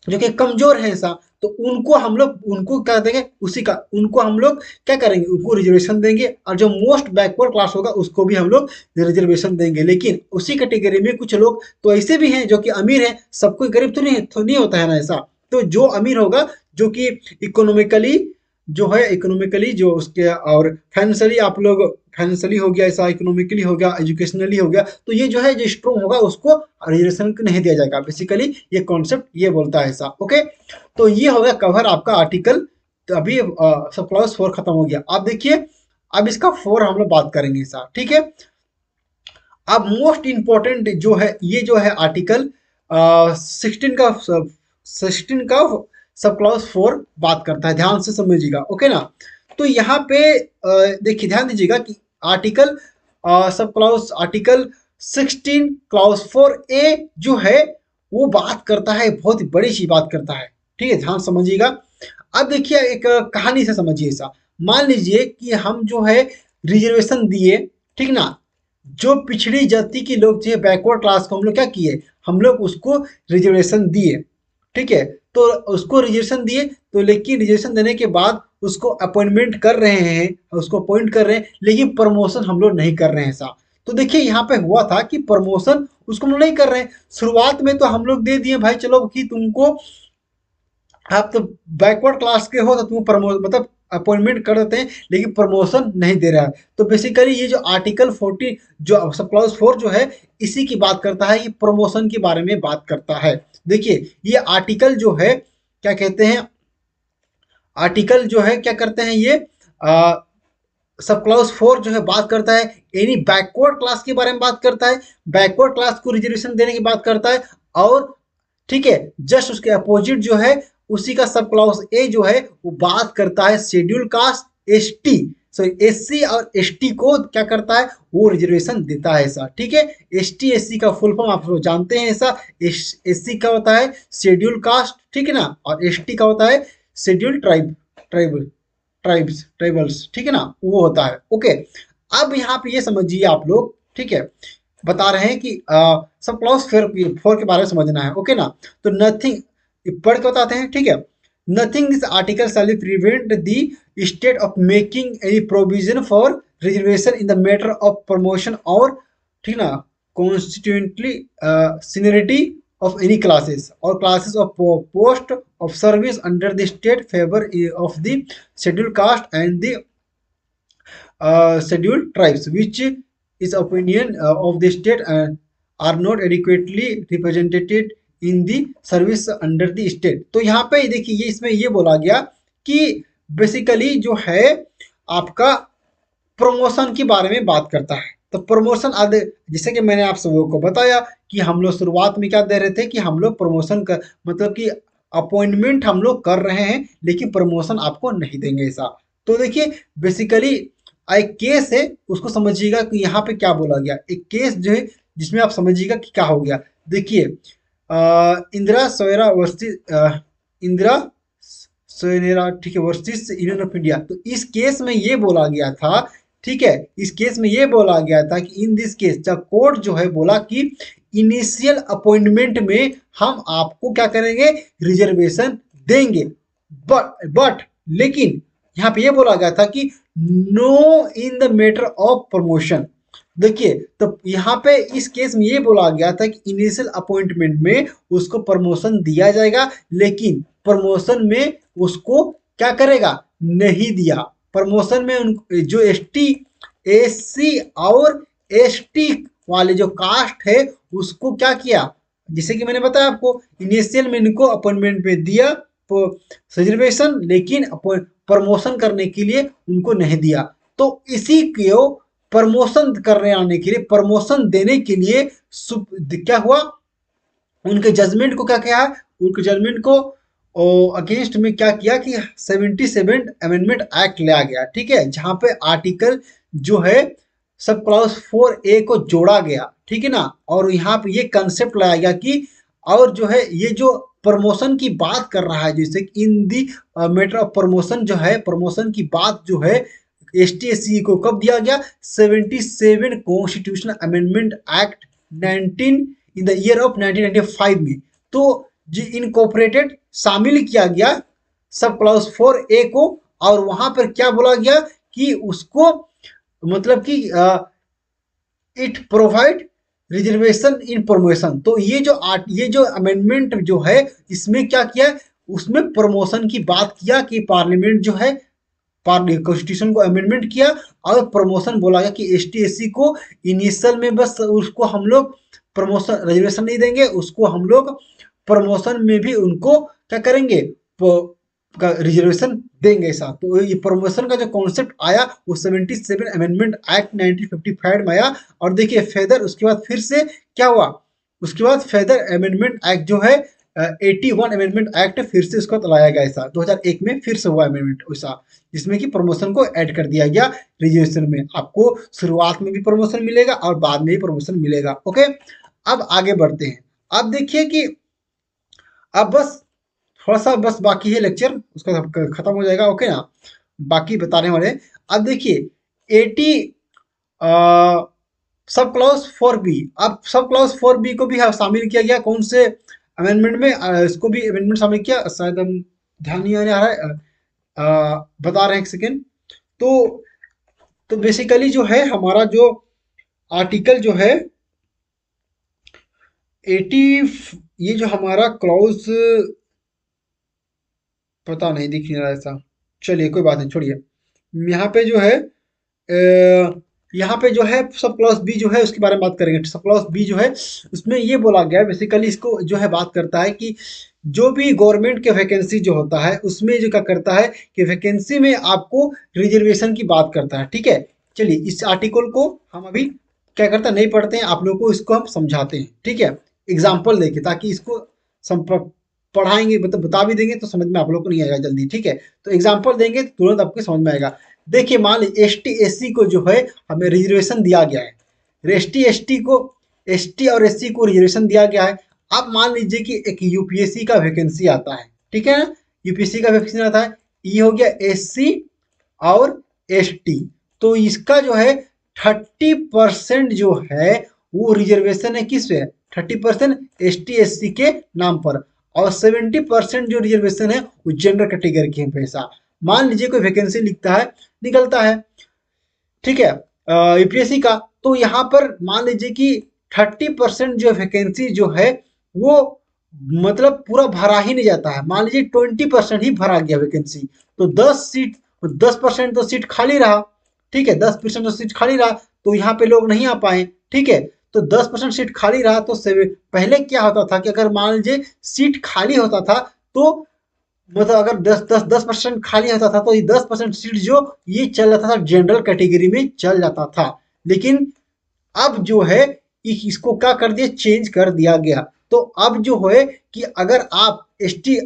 जो कि कमजोर है ऐसा, तो उनको हम लोग उनको क्या देंगे, उसी का उनको हम लोग क्या करेंगे, उनको रिजर्वेशन देंगे, और जो मोस्ट बैकवर्ड क्लास होगा उसको भी हम लोग रिजर्वेशन देंगे। लेकिन उसी कैटेगरी में कुछ लोग तो ऐसे भी हैं जो कि अमीर हैं, सब कोई गरीब तो नहीं होता है ना ऐसा। तो जो अमीर होगा, जो कि इकोनॉमिकली जो है, इकोनॉमिकली जो उसके और फाइनेंशियली आप लोग, फाइनेंशियली हो गया ऐसा, इकोनॉमिकली हो गया, एजुकेशनली हो गया, तो ये जो है जो स्ट्रॉन्ग होगा उसको रिजर्वेशन नहीं दिया जाएगा। बेसिकली ये कॉन्सेप्ट ये बोलता है ऐसा। ओके, तो ये हो गया कवर आपका आर्टिकल। तो अभी सब क्लॉज 4 खत्म हो गया। आप देखिए अब इसका 4 हम लोग बात करेंगे ऐसा, ठीक है। अब मोस्ट इंपॉर्टेंट जो है ये जो है आर्टिकल 16 का सब क्लॉज 4 बात करता है, ध्यान से समझिएगा। ओके ना, तो यहाँ पे देखिए ध्यान दीजिएगा कि article sub clause article 16 clause 4A जो है वो बात करता है, बहुत ही बड़ी सी बात करता है, ठीक है, ध्यान समझिएगा। अब देखिए एक कहानी से समझिए ऐसा। मान लीजिए कि हम जो है रिजर्वेशन दिए, ठीक ना, जो पिछड़ी जाति के लोग थे, बैकवर्ड क्लास को हम लोग क्या किए, हम लोग उसको रिजर्वेशन दिए, ठीक है। तो उसको रिजर्वेशन दिए, तो लेकिन रिजर्वेशन देने के बाद उसको अपॉइंटमेंट कर रहे हैं, उसको अपॉइंट कर रहे हैं, लेकिन प्रमोशन हम लोग नहीं कर रहे हैं ऐसा। तो देखिए यहाँ पे हुआ था कि प्रमोशन उसको हम लोग नहीं कर रहे हैं। शुरुआत में तो हम लोग दे दिए भाई, चलो कि तुमको आप तो बैकवर्ड क्लास के हो तो तुम प्रमोशन मतलब अपॉइंटमेंट कर देते हैं, लेकिन प्रमोशन नहीं दे रहा है। तो बेसिकली ये जो आर्टिकल 40 जो सब क्लॉज 4 जो है इसी की बात करता है, ये प्रमोशन के बारे में बात करता है। देखिए ये आर्टिकल जो है क्या कहते हैं, आर्टिकल जो है क्या करते हैं ये सब क्लॉज 4 जो है बात करता है एनी बैकवर्ड क्लास के बारे में बात करता है, बैकवर्ड क्लास को रिजर्वेशन देने की बात करता है। और ठीक है, जस्ट उसके अपोजिट जो है उसी का सब क्लॉज ए जो है वो बात करता है schedule caste S T, sorry S C और एस टी को क्या करता है, वो रिजर्वेशन देता है ऐसा, ठीक है। एस टी एस सी का फुल फॉर्म आप लोग जानते हैं ऐसा, एस सी का होता है शेड्यूल कास्ट, ठीक है ना, और एस टी का होता है शेड्यूल ट्राइब ट्राइबल्स, ठीक है ना, वो होता है। ओके, अब यहाँ पे ये समझिए आप लोग, ठीक है, बता रहे हैं कि सब क्लॉज 4 के बारे में समझना है। ओके ना, तो नथिंग पढ़ के बताते हैं, ठीक है। Nothing this article shall prevent the state of making any provision for reservation in the matter of promotion और ठीक ना constituently seniority of any classes or classes of post of service under the state favor of the scheduled caste and the scheduled tribes which is opinion of the state are not adequately represented in the service under the state। तो यहाँ पे देखिए ये इसमें ये बोला गया कि बेसिकली जो है आपका प्रमोशन के बारे में बात करता है। तो प्रमोशन आदि जैसे कि मैंने आप सबों को बताया कि हम लोग शुरुआत में क्या दे रहे थे कि हम लोग प्रमोशन का मतलब कि अपॉइंटमेंट हम लोग कर रहे हैं, लेकिन प्रमोशन आपको नहीं देंगे ऐसा। तो देखिए बेसिकली एक केस है, उसको समझिएगा कि यहाँ पे क्या बोला गया, एक केस जो है जिसमें आप समझिएगा कि क्या हो गया। देखिए इंदिरा सोयरा वर्सेस इंदिरा सोयरा, ठीक है, वर्सेस यूनियन ऑफ इंडिया। तो इस केस में ये बोला गया था, ठीक है, इस केस में ये बोला गया था कि in this case the court जो है बोला कि इनिशियल अपॉइंटमेंट में हम आपको क्या करेंगे, रिजर्वेशन देंगे। बट लेकिन यहाँ पे ये बोला गया था कि no in the matter of promotion. देखिए, तो यहाँ पे इस केस में ये बोला गया था कि इनिशियल अपॉइंटमेंट में उसको प्रमोशन दिया जाएगा, लेकिन प्रमोशन में उसको क्या करेगा, नहीं दिया। प्रमोशन में उन जो एसटी, एससी और एसटी वाले जो कास्ट है उसको क्या किया, जैसे कि मैंने बताया आपको, इनिशियल में इनको अपॉइंटमेंट पे दिया रिजर्वेशन, लेकिन प्रमोशन करने के लिए उनको नहीं दिया। तो इसी को प्रमोशन करने आने के लिए, प्रमोशन देने के लिए क्या हुआ, उनके जजमेंट को क्या किया, उनके जजमेंट को अगेंस्ट में क्या किया कि 77 अमेंडमेंट एक्ट लाया गया, ठीक है, जहां पे आर्टिकल जो है सब क्लॉज 4A को जोड़ा गया, ठीक है ना। और यहाँ पे ये कंसेप्ट लाया गया कि और जो है ये जो प्रमोशन की बात कर रहा है, जैसे इन दी मैटर ऑफ प्रमोशन जो है, प्रमोशन की बात जो है एस टी एस सी को कब दिया गया, 77 constitutional amendment act 19 in the year of 1995 में। तो जी इनकॉर्पोरेटेड शामिल किया गया सब क्लॉज 4A को, और वहां पर क्या बोला गया कि उसको मतलब कि it provide reservation in promotion. तो ये जो अमेंडमेंट जो है इसमें क्या किया, उसमें प्रमोशन की बात किया कि पार्लियामेंट जो है कॉन्स्टिट्यूशन को अमेंडमेंट किया, और प्रमोशन बोला गया कि एस टी एस सी को इनिशियल में बस उसको हम लोग प्रमोशन रिजर्वेशन नहीं देंगे, उसको हम लोग प्रमोशन में भी उनको क्या करेंगे, का रिजर्वेशन देंगे ऐसा। तो ये प्रमोशन का जो कॉन्सेप्ट आया वो 77 अमेंडमेंट एक्ट 1955 में आया। और देखिए फेदर उसके बाद फिर से क्या हुआ, उसके बाद फेदर अमेंडमेंट एक्ट जो है 81 अमेंडमेंट एक्ट फिर से उसको लाया गया ऐसा 2001 में फिर से हुआ अमेंडमेंट वैसा, जिसमें कि प्रमोशन को ऐड कर दिया गया रिजर्वेशन में। आपको शुरुआत में भी प्रमोशन मिलेगा और बाद में भी प्रमोशन मिलेगा। ओके, अब आगे बढ़ते हैं। अब देखिए कि अब बस थोड़ा सा बस बाकी है लेक्चर, उसका खत्म हो जाएगा। ओके ना, बाकी बताने वाले। अब देखिए 80 सब क्लॉज 4B, अब सब क्लॉज 4B को भी शामिल किया गया कौन से अमेंडमेंट में, इसको भी अमेंडमेंट शामिल किया, शायद हम ध्यान नहीं आ रहा है, बता रहे हैं एक सेकेंड। तो बेसिकली जो है हमारा जो आर्टिकल जो है 80, ये जो हमारा क्लॉज पता नहीं दिख नहीं रहा ऐसा, चलिए कोई बात नहीं छोड़िए। यहाँ पे जो है यहाँ पे जो है सब क्लॉज बी जो है उसके बारे में बात करेंगे। सब क्लॉज बी जो है उसमें ये बोला गया है, बेसिकली इसको जो है बात करता है कि जो भी गवर्नमेंट के वैकेंसी जो होता है उसमें जो क्या करता है कि वैकेंसी में आपको रिजर्वेशन की बात करता है, ठीक है। चलिए इस आर्टिकल को हम अभी क्या करते हैं नहीं पढ़ते हैं, आप लोगों को इसको हम समझाते हैं, ठीक है, एग्जाम्पल देके, ताकि इसको पढ़ाएंगे मतलब बता भी देंगे तो समझ में आप लोग को नहीं आएगा जल्दी, ठीक है। तो एग्जाम्पल देंगे तो तुरंत आपको समझ में आएगा। देखिए मान लीजिए एस टी एस सी को जो है हमें रिजर्वेशन दिया गया है, एस टी को, एस टी और एस सी को रिजर्वेशन दिया गया है। अब मान लीजिए कि एक यूपीएससी का वैकेंसी आता है, ठीक है ना, यूपीएससी का वैकेंसी आता है, ये हो गया एस सी और एस टी। तो इसका जो है 30% जो है वो रिजर्वेशन है किस पे, 30% एस टी एस सी के नाम पर, और 70% जो रिजर्वेशन है वो जनरल कैटेगरी के पैसा। मान लीजिए कोई वैकेंसी लिखता है, निकलता है, ठीक है, यूपीएससी का, तो यहाँ पर मान लीजिए कि 30% जो वैकेंसी जो है वो मतलब पूरा भरा ही नहीं जाता है। मान लीजिए 20% ही भरा गया वैकेंसी, तो 10% तो सीट खाली रहा, ठीक है, 10% तो सीट खाली रहा, तो यहाँ पे लोग नहीं आ पाए, ठीक है। तो 10% सीट खाली रहा, तो पहले क्या होता था कि अगर मान लीजिए सीट खाली होता था तो मतलब अगर 10% खाली होता था तो ये 10% सीट जो ये चल जाता था जनरल कैटेगरी में चल जाता था। लेकिन अब जो है इसको क्या कर दिया, चेंज कर दिया गया। तो अब जो है कि अगर आप जो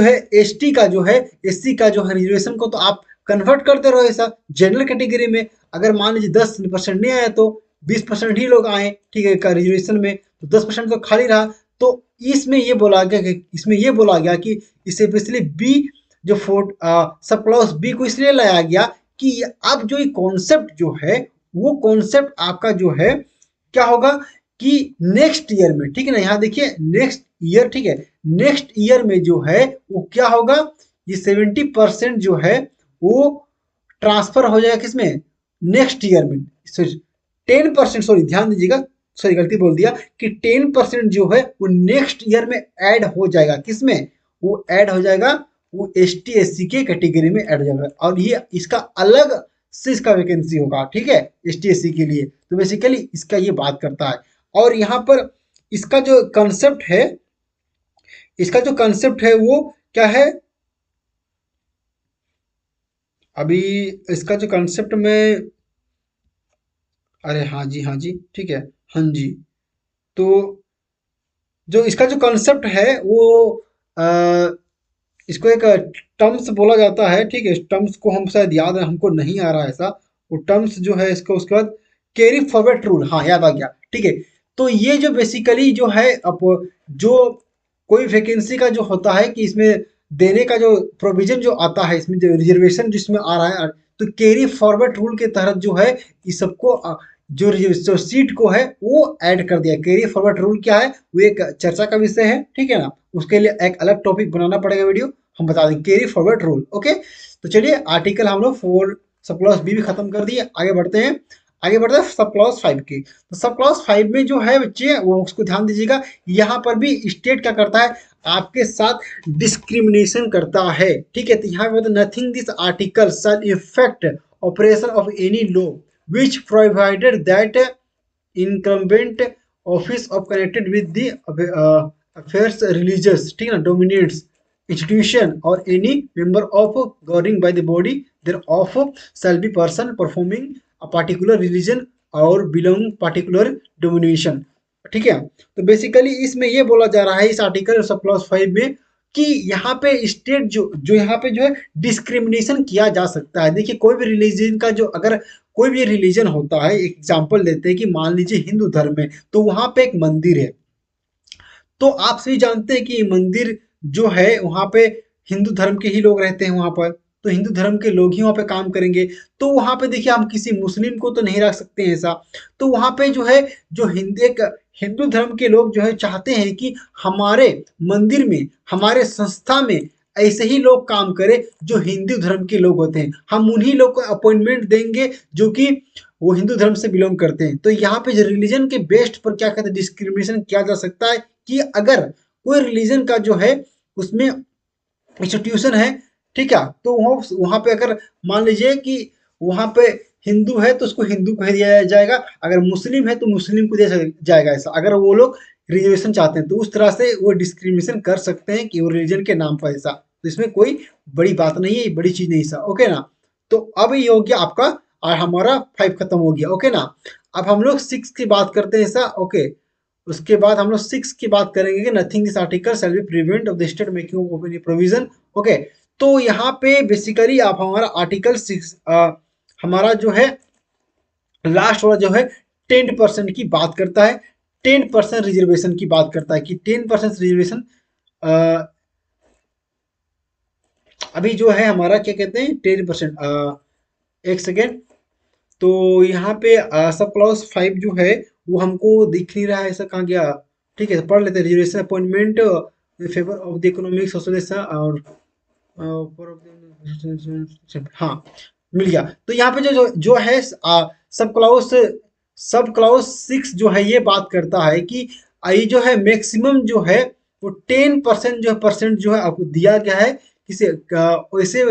है एसटी का जो है, एससी का जो है रिजर्वेशन को तो आप कन्वर्ट करते रहो ऐसा जनरल कैटेगरी में। अगर मान लीजिए 10% नहीं आया तो 20% ही लोग आए, ठीक है, रिजर्वेशन में, तो 10% तो खाली रहा। तो इसमें ये बोला गया कि इसे बेसिकली बी जो सब क्लॉज बी को इसलिए लाया गया कि अब जो ये कॉन्सेप्ट जो है वो कॉन्सेप्ट आपका जो है क्या होगा कि नेक्स्ट ईयर में, ठीक है ना, यहाँ देखिए नेक्स्ट ईयर, ठीक है, नेक्स्ट ईयर में जो है वो क्या होगा, ये 70% जो है वो ट्रांसफर हो जाएगा किसमें, नेक्स्ट ईयर में। 10%, सॉरी ध्यान दीजिएगा, सॉरी गलती बोल दिया कि 10% जो है वो नेक्स्ट ईयर में ऐड हो जाएगा, किसमें, वो ऐड हो जाएगा, वो एस टी एस सी के कैटेगरी में ऐड हो जाएगा, और ये इसका अलग से इसका वैकेंसी होगा, ठीक है, एस टी एस सी के लिए। तो बेसिकली इसका ये बात करता है। और यहाँ पर इसका जो कंसेप्ट है, इसका जो कंसेप्ट है वो क्या है, अभी इसका जो कंसेप्ट में, अरे हाँ जी, हाँ जी, ठीक है, हाँ जी। तो जो इसका जो कंसेप्ट है वो अ, इसको एक टर्म्स बोला जाता है, ठीक है, इस टर्म्स को हम शायद याद है, हमको नहीं आ रहा है ऐसा, वो टर्म्स जो है इसको, उसके बाद कैरी फॉरवर्ड रूल, हाँ याद आ गया, ठीक है। तो ये जो बेसिकली जो है, अब जो कोई वैकेंसी का जो होता है कि इसमें देने का जो प्रोविजन जो आता है, इसमें जो रिजर्वेशन जिसमें आ रहा है, तो कैरी फॉरवर्ड रूल के तहत जो है इस सबको जो सीट को है वो ऐड कर दिया। कैरी फॉरवर्ड रूल क्या है, वो एक चर्चा का विषय है, ठीक है ना, उसके लिए एक अलग टॉपिक बनाना पड़ेगा वीडियो, हम बता दें कैरी फॉरवर्ड रूल। ओके, तो चलिए आर्टिकल हम लोग 4 सब क्लॉज बी भी खत्म कर दिए, आगे बढ़ते हैं। आगे बढ़ते हैं सब क्लॉज 5 की। तो सब क्लॉज 5 में जो है बच्चे वो उसको ध्यान दीजिएगा, यहाँ पर भी स्टेट क्या करता है, आपके साथ डिस्क्रिमिनेशन करता है, ठीक है। तो यहाँ पे nothing this article shall affect operation of any law which provided that incumbent office of connected with the affairs religious, ठीक है ना, dominates institution or any member of governing by the body thereof shall be person performing a particular religion or belong particular domination, ठीक है। तो basically इसमें ये बोला जा रहा है इस आर्टिकल सब क्लॉज 5 में कि यहाँ पे स्टेट जो जो यहाँ पे जो है डिस्क्रिमिनेशन किया जा सकता है। देखिए कोई भी रिलीजन का जो, अगर कोई भी रिलीजन होता है, एग्जाम्पल देते हैं कि मान लीजिए हिंदू धर्म में, तो वहां पे एक मंदिर है, तो आप सभी जानते हैं कि मंदिर जो है वहां पे हिंदू धर्म के ही लोग रहते हैं वहां पर, तो हिंदू धर्म के लोग ही वहां पे काम करेंगे। तो वहां पे देखिए हम किसी मुस्लिम को तो नहीं रख सकते हैं ऐसा, तो वहां पे जो है जो हिंदू धर्म के लोग जो है चाहते हैं कि हमारे मंदिर में, हमारे संस्था में ऐसे ही लोग काम करें जो हिंदू धर्म के लोग होते हैं, हम उन्हीं लोग को अपॉइंटमेंट देंगे जो कि वो हिंदू धर्म से बिलोंग करते हैं। तो यहाँ पे जो रिलीजन के बेस्ड पर क्या कहते हैं, डिस्क्रिमिनेशन किया जा सकता है कि अगर कोई रिलीजन का जो है उसमें इंस्टीट्यूशन है, ठीक है, तो वहाँ पे अगर मान लीजिए कि वहाँ पे हिंदू है तो उसको हिंदू को ही दिया जाएगा, अगर मुस्लिम है तो मुस्लिम को दिया जाएगा, ऐसा अगर वो लोग रिजर्वेशन चाहते हैं तो उस तरह से वो डिस्क्रिमिनेशन कर सकते हैं कि वो रिलीजन के नाम पर ऐसा, तो इसमें कोई बड़ी बात नहीं है, बड़ी चीज नहीं सा, ओके ना। तो अब ये हो गया आपका, और हमारा 5 खत्म हो गया, ओके ना। अब हम लोग 6 की बात करते हैं ऐसा, ओके। उसके बाद हम लोग 6 की बात करेंगे कि nothing this article shall be prevent of the state making of any provision, okay. तो यहाँ पे बेसिकली आप हमारा आर्टिकल 6 हमारा जो है लास्ट वाला जो है 10% की बात करता है, 10% रिजर्वेशन की बात करता है कि 10% रिजर्वेशन अभी जो है हमारा क्या कहते हैं 10%, एक सेकेंड। तो यहाँ पे सब क्लॉज 5 जो है वो हमको दिख नहीं रहा है, ऐसा कहाँ गया, ठीक है, पढ़ लेते हैं। Reservation appointment in favour of the economic social और हाँ, मिल गया। तो यहाँ पे जो है सब क्लाउज 6 जो है ये बात करता है कि ये जो है मैक्सिमम जो है वो 10% जो है परसेंट जो है आपको दिया गया है किसी वैसे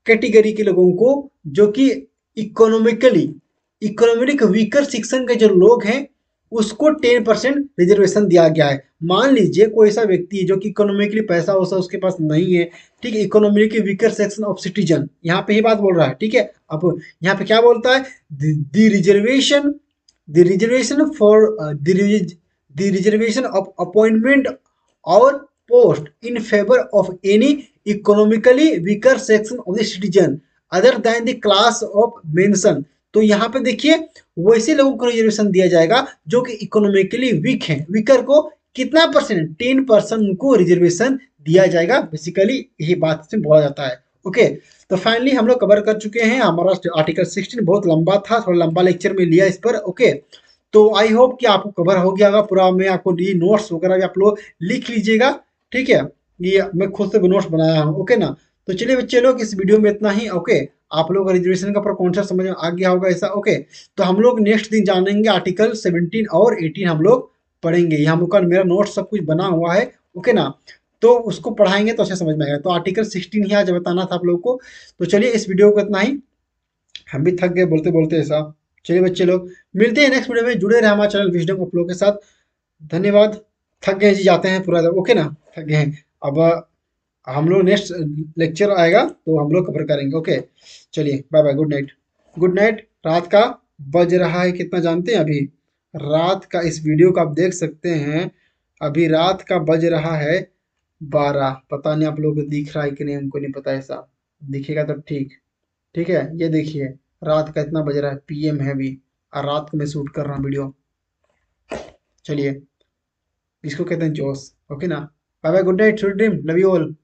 कैटेगरी के लोगों को जो कि इकोनॉमिकली इकोनॉमिक वीकर सेक्शन के जो लोग हैं उसको 10% रिजर्वेशन दिया गया है। मान लीजिए कोई ऐसा व्यक्ति है जो कि इकोनॉमिकली पैसा वैसा उसके पास नहीं है, ठीक है, economically weaker section of citizen, यहाँ पे ही बात बोल रहा है, ठीक है। अब यहाँ पे क्या बोलता है, the reservation the reservation for the reservation of appointment और post in favour of any economically weaker section of the citizen other than the class of mention. तो यहाँ पे देखिए वैसे लोगों को रिजर्वेशन दिया जाएगा जो कि इकोनॉमिकली वीक है, वीकर को कितना परसेंट, 10% को रिजर्वेशन दिया जाएगा, बेसिकली यही बात से बोला जाता है, ओके। तो फाइनली हम लोग कवर कर चुके हैं, हमारा आर्टिकल 16 बहुत लंबा था, थोड़ा लंबा लेक्चर में लिया इस पर, ओके। तो आई होप कि आपको कवर हो गया होगा पूरा। मैं आपको ये नोट्स वगैरह भी आप लोग लिख लीजिएगा, ठीक है। ये मैं खुद से भी नोट्स बनाया हूँ, ओके ना। तो चलिए बच्चे लोग, इस वीडियो में इतना ही, ओके। आप लोग रिजर्वेशन का पूरा कॉन्सेप्ट समझ में आ गया होगा ऐसा, ओके। तो हम लोग नेक्स्ट दिन जानेंगे आर्टिकल 17 और 18 हम लोग पढ़ेंगे। यहाँ हम लोग का मेरा नोट सब कुछ बना हुआ है, ओके ना। तो उसको पढ़ाएंगे तो अच्छे समझ में आएगा। तो आर्टिकल 16 ही आज बताना था आप लोगों को। तो चलिए इस वीडियो को इतना ही, हम भी थक गए बोलते बोलते ऐसा। चलिए बच्चे लोग, मिलते हैं नेक्स्ट वीडियो में। जुड़े रहे हमारे चैनल विजडम आप लोगों के साथ। धन्यवाद। थक गए जी, जाते हैं पूरा, ओके ना, थक गए हैं। अब हम लोग नेक्स्ट लेक्चर आएगा तो हम लोग कवर करेंगे, ओके। चलिए bye bye, good night. Good night. रात का बज रहा है कितना जानते हैं अभी? रात का, इस वीडियो को आप देख सकते हैं, अभी रात का बज रहा है 12। पता नहीं आप लोगों को दिख रहा है कि नहीं, हमको नहीं पता। ऐसा दिखेगा तो ठीक, ठीक है। ये देखिए, रात का इतना बज रहा है, पीएम है अभी, और रात को मैं शूट कर रहा हूँ वीडियो। चलिए, इसको कहते हैं जोश, ओके ना। Bye bye, good night, sweet dream, love you all.